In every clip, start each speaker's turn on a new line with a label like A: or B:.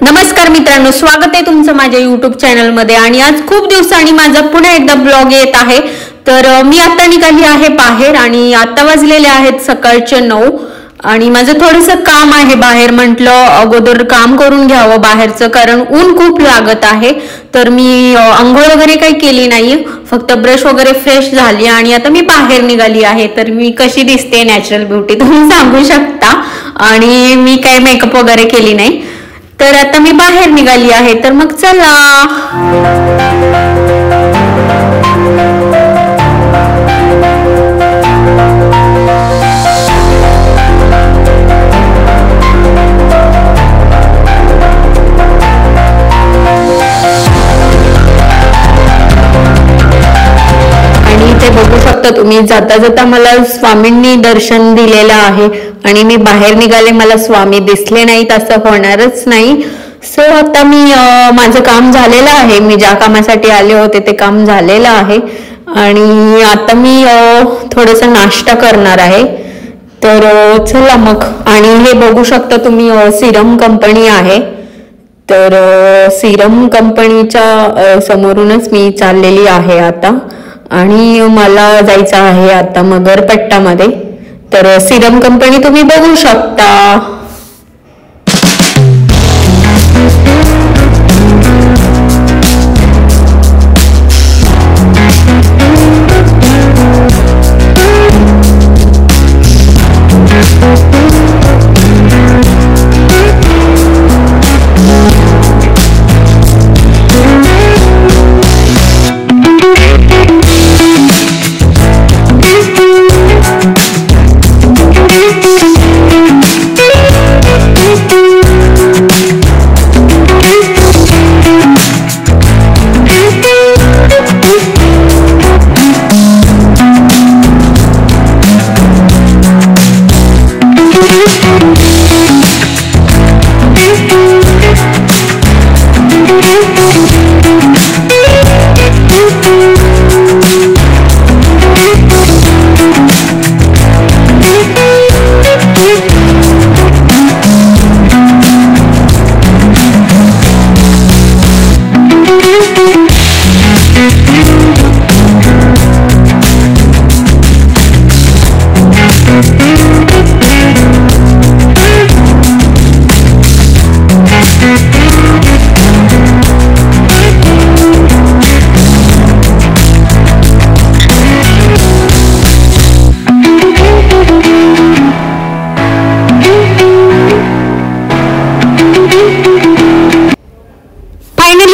A: नमस्कार मित्रांनो, स्वागत आहे तुमचं माझ्या YouTube चॅनल मध्ये। आणि आज खूप दिवसांनी माझा पुन्हा एकदा ब्लॉग येत आहे। तर मी आता निघाली आहे बाहेर आणि आता वाजलेले आहेत सकाळचे 9 आणि माझं थोडंसं काम आहे बाहेर। म्हटलं अगोदर काम करून घ्यावं बाहेरचं, कारण ऊन खूप लागत आहे। तर मी अंघोळ वगैरे काही केली नाही, फक्त ब्रश वगैरे फ्रेश झाली आणि आता मी बाहेर निघाली आहे। तर मी कशी दिसते नॅचरल ब्युटी तुम्ही सांगू शकता। आणि मी काही मेकअप वगैरे केली नाही, तर आता मी बाहेर निघाली आहे। तर मग चला। बघू शकता तुम्ही, जाता जाता मला स्वामींनी दर्शन दिलेलं आहे आणि मी बाहेर निघाले, मला स्वामी दिसले नाहीत असं होणारच नाही। सो आता मी माझं काम झालेलं आहे, मी ज्या कामासाठी आले होते ते काम झालेलं आहे आणि आता मी थोडंसं नाश्ता करणार आहे। तर चला मग। आणि हे बघू शकता तुम्ही, सिरम कंपनी आहे। तर सिरम कंपनीच्या समोरूनच मी चाललेली आहे आता आणि मला जायचं आहे आता मगरपट्टामध्ये। तर सिरम कंपनी तुम्ही बघू शकता।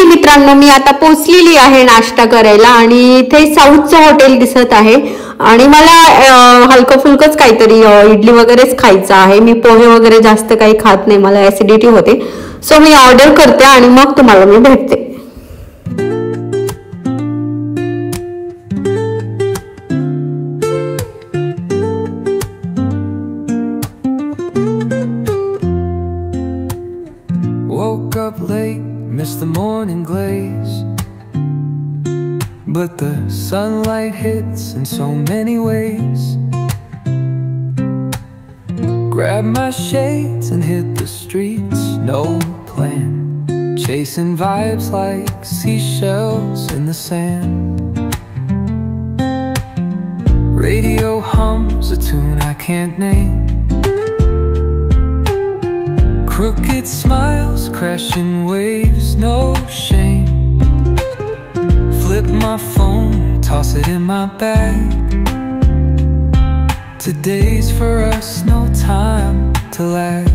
A: मित्रांनो, मी आता पोचलेली आहे नाश्ता करायला आणि इथे साऊथचं हॉटेल दिसत आहे आणि मला हलकं फुलकंच काहीतरी इडली वगैरेच खायचं आहे। मी पोहे वगैरे जास्त काही खात नाही, मला ऍसिडिटी होते। सो मी ऑर्डर करते आणि मग तुम्हाला मी भेटते।
B: Missed the morning glaze, but the sunlight hits in so many ways. Grabbed my shades and hit the streets, no plan, chasing vibes like seashells in the sand. Radio hums a tune I can't name, crooked smiles, crashing waves, no shame. Flip my phone, toss it in my bag. Today's for us, no time to lag.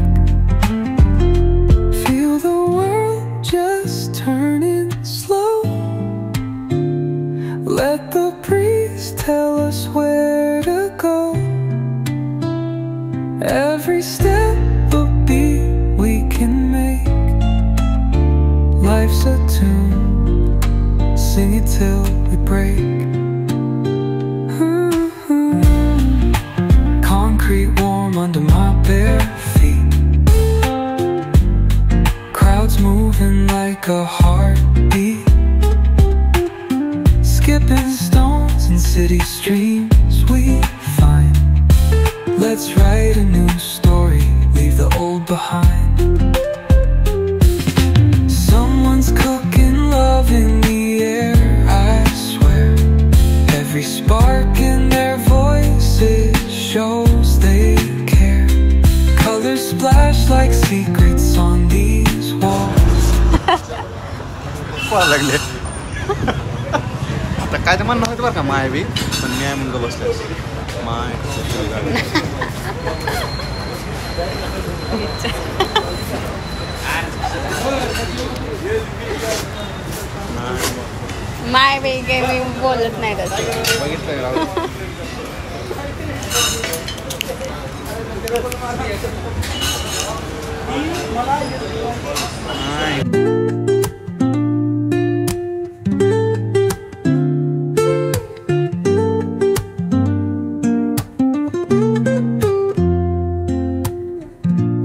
B: Feel the world just turning slow. Let the breeze tell us where to go. Every step a beat we can make. Life's a tune, sing it till we break. Concrete warm under my bare feet, crowds moving like a heartbeat, skipping stones in city streams we find. Let's write a new story, leave the old behind. secrets on these walls.
C: लागले आता काय ते म्हणणं होतं बरं का my B पण मी आहे म्हणून बसले माय
A: माय बी काही मी बोलत नाही तसं
C: बघितलं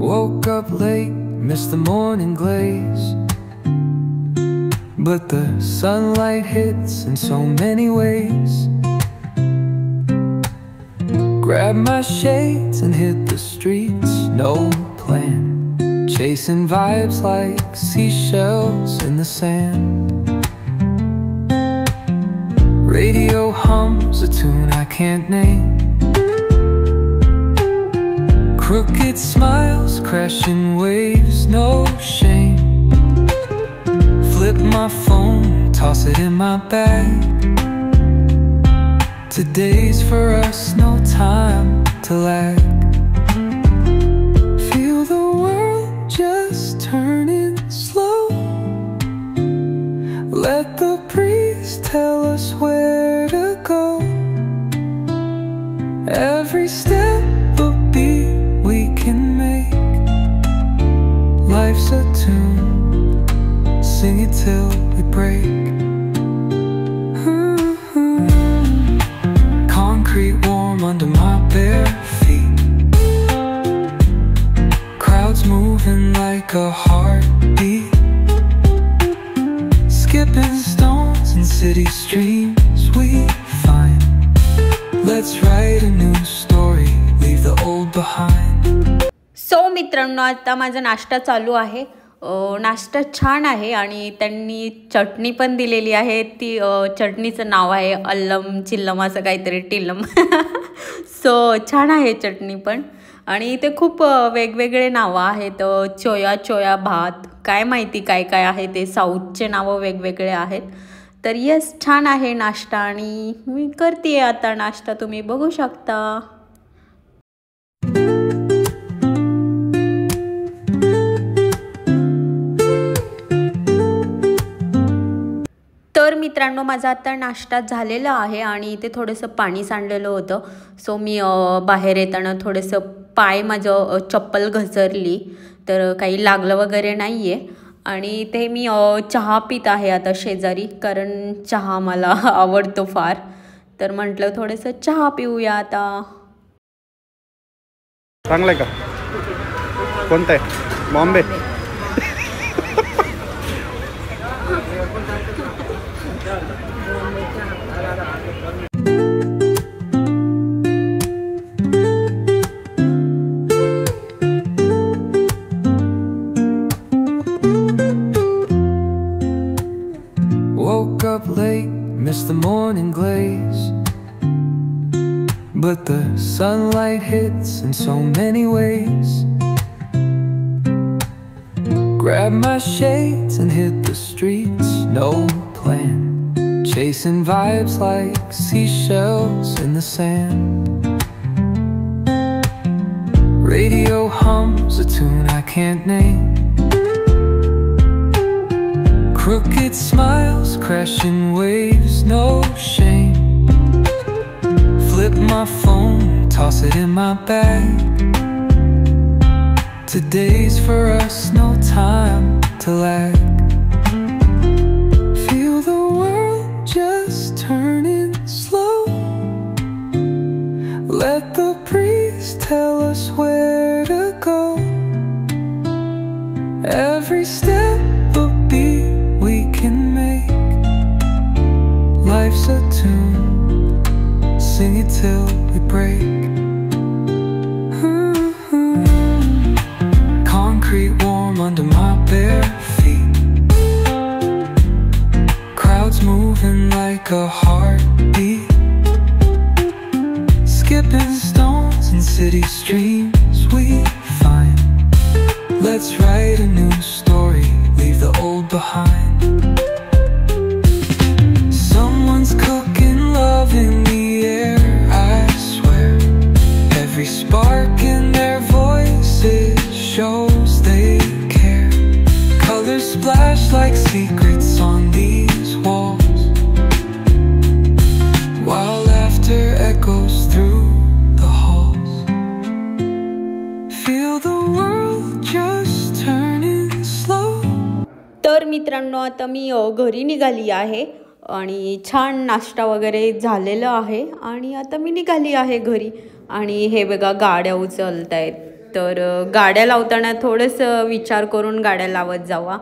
B: Woke up late, missed the morning glaze, but the sunlight hits in so many ways. Grabbed my shades and hit the streets, no plan, chasing vibes like seashells in the sand. Radio hums a tune I can't name, crooked smiles, crashing waves, no shame. Flip my phone, toss it in my bag. Today's for us, no time to lag. Feel the world just turning slow. Let the breeze tell us where to go. Every step a beat we can make. Life's a tune, sing it till we break. Concrete warm under my bare feet. Crowds moving like a heartbeat. Skipping stones in city streams we find. Let's write a new story, leave the old behind.
A: सो मित्रांनो आता माझा नाश्ता चालू आहे. नाश्ता छान आहे आणि त्यांनी चटणी पण दिलेली आहे. ती चटणीचं नाव आहे अल्लम चिल्लम असं काहीतरी टिल्लम. सो छान आहे चटणी पण. आणि ते खूप वेगवेगळे नावं आहेत. चोया चोया भात काय माहिती काय काय आहे ते. साऊथचे नावं वेगवेगळे आहेत. तर येस छान आहे नाश्ता आणि मी करते आता नाश्ता, तुम्ही बघू शकता. तर मित्रांनो माझा आता नाश्ता झालेला आहे आणि इथे थोडंसं पाणी सांडलेलं होतं. सो मी बाहेर येताना थोडंसं पाय माझं चप्पल घसरली, तर काही लागलं वगैरे नाही आहे. आणि ते मी चहा पित आहे आता शेजारी, कारण चहा मला आवडतो फार. तर म्हटलं थोडंसं चहा पिऊया आता.
C: चांगलं आहे का? कोणतं आहे? Bombay.
B: Woke up late, missed the morning glaze, but the sunlight hits in so many ways. Grabbed my shades and hit the streets, no plan, chasing vibes like seashells in the sand. Radio hums a tune I can't name, crooked smiles, crashing waves, no shame. Flip my phone, toss it in my bag. Today's for us, no time to lag. Feel the world just turning slow. Let the breeze tell us where to go. Every step a beat we can make. Life's a tune, sing it till we break. Concrete warm under my bare feet. Crowds moving like a heartbeat. Skipping stones in city streams we find. Let's behind. Someone's cooking love in the air, I swear. Every spark in their voices shows they care. Colors splash like secrets on these walls, while laughter echoes through the halls. Feel the world just turning slow.
A: तर मित्रांनो, आता मी घरी निघाली आहे आणि छान नाश्ता वगैरे झालेलं आहे आणि आता मी निघाली आहे घरी. आणि हे बघा गाड्या उचलत आहेत. तर गाड्या लावताना थोडंसं विचार करून गाड्या लावत जावा,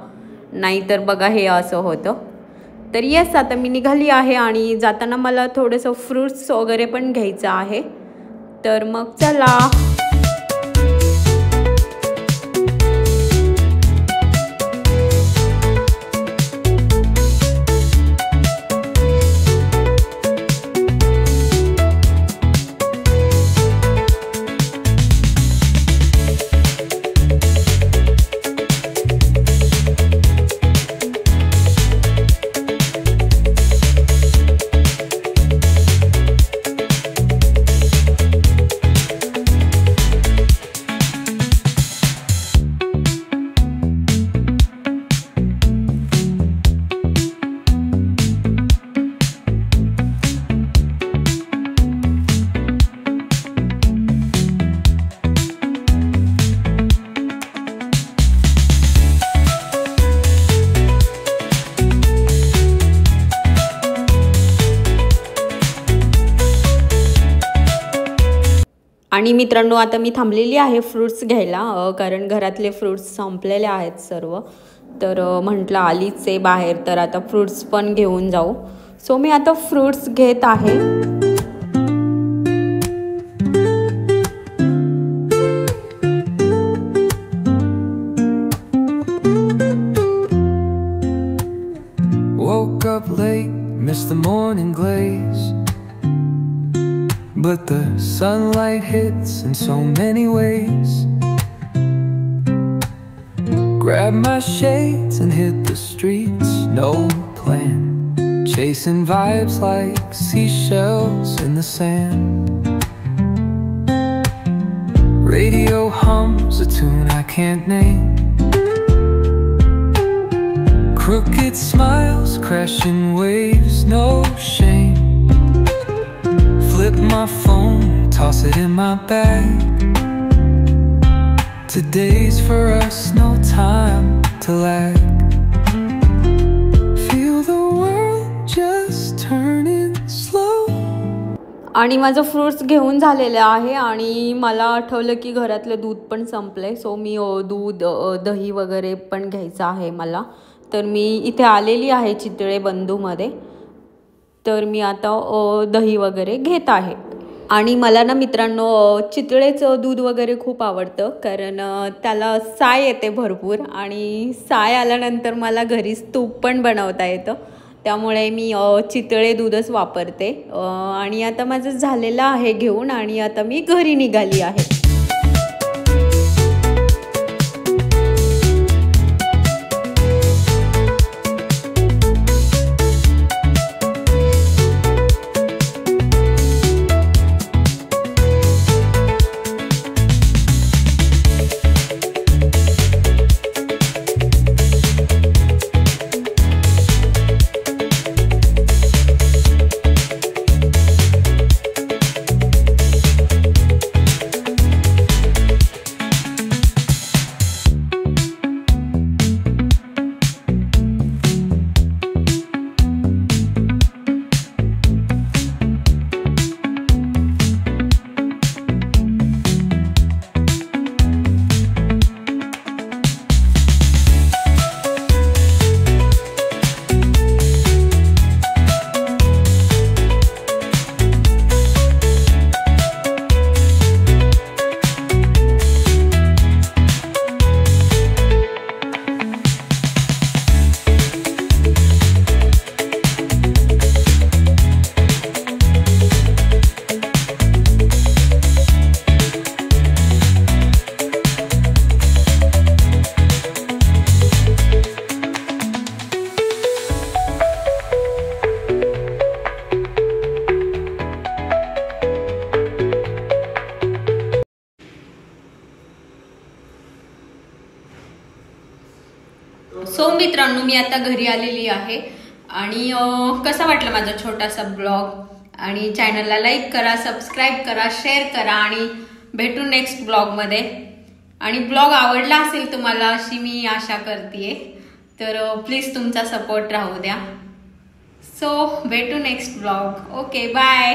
A: नाहीतर बघा हे असं होतं. तर येस, आता मी निघाली आहे आणि जाताना मला थोडंसं फ्रूट्स वगैरे पण घ्यायचं आहे. तर मग चला. आणि मित्रांनो, आता मी थांबलेली आहे फ्रूट्स घ्यायला, कारण घरातले फ्रूट्स संपलेले आहेत सर्व. तर म्हटलं आलीच आहे बाहेर, तर आता फ्रूट्स पण घेऊन जाऊ. सो मी आता फ्रूट्स घेत आहे.
B: Woke up late, missed the morning glaze, but the sunlight hits in so many ways. Grabbed my shades and hit the streets, no plan. Chasing vibes like seashells in the sand. Radio hums a tune I can't name. Crooked smiles, crashing waves, no shame. Flip my phone, toss it in my bag. Today's for us, no time to lag. Feel the world just turning slow.
A: आणि माझं fruits घेऊन झालेलं आहे आणि मला आठवलं की घरातलं दूध पण संपलंय. सो मी दूध, दही वगैरे पण घ्यायचं आहे मला. तर मी इथे आलेली आहे चितळे बंधूमध्ये. तर मी आता दही वगैरे घेत आहे. आणि मला ना मित्रांनो, चितळेचं दूध वगैरे खूप आवडतं, कारण त्याला साय येते भरपूर आणि साय आल्यानंतर मला घरीच तूप पण बनवता येतं. त्यामुळे मी चितळे दूधच वापरते. आणि आता माझं झालेलं आहे घेऊन आणि आता मी घरी निघाली आहे. सो मित्रांनो, मी आता घरी आलेली आहे आणि कसा वाटला माझा छोटासा ब्लॉग, आणि चॅनलला लाईक करा, सबस्क्राईब करा, शेअर करा आणि भेटू नेक्स्ट ब्लॉगमध्ये. आणि ब्लॉग आवडला असेल तुम्हाला अशी मी आशा करते, तर प्लीज तुमचा सपोर्ट राहू द्या. सो भेटू नेक्स्ट ब्लॉग. Okay, bye.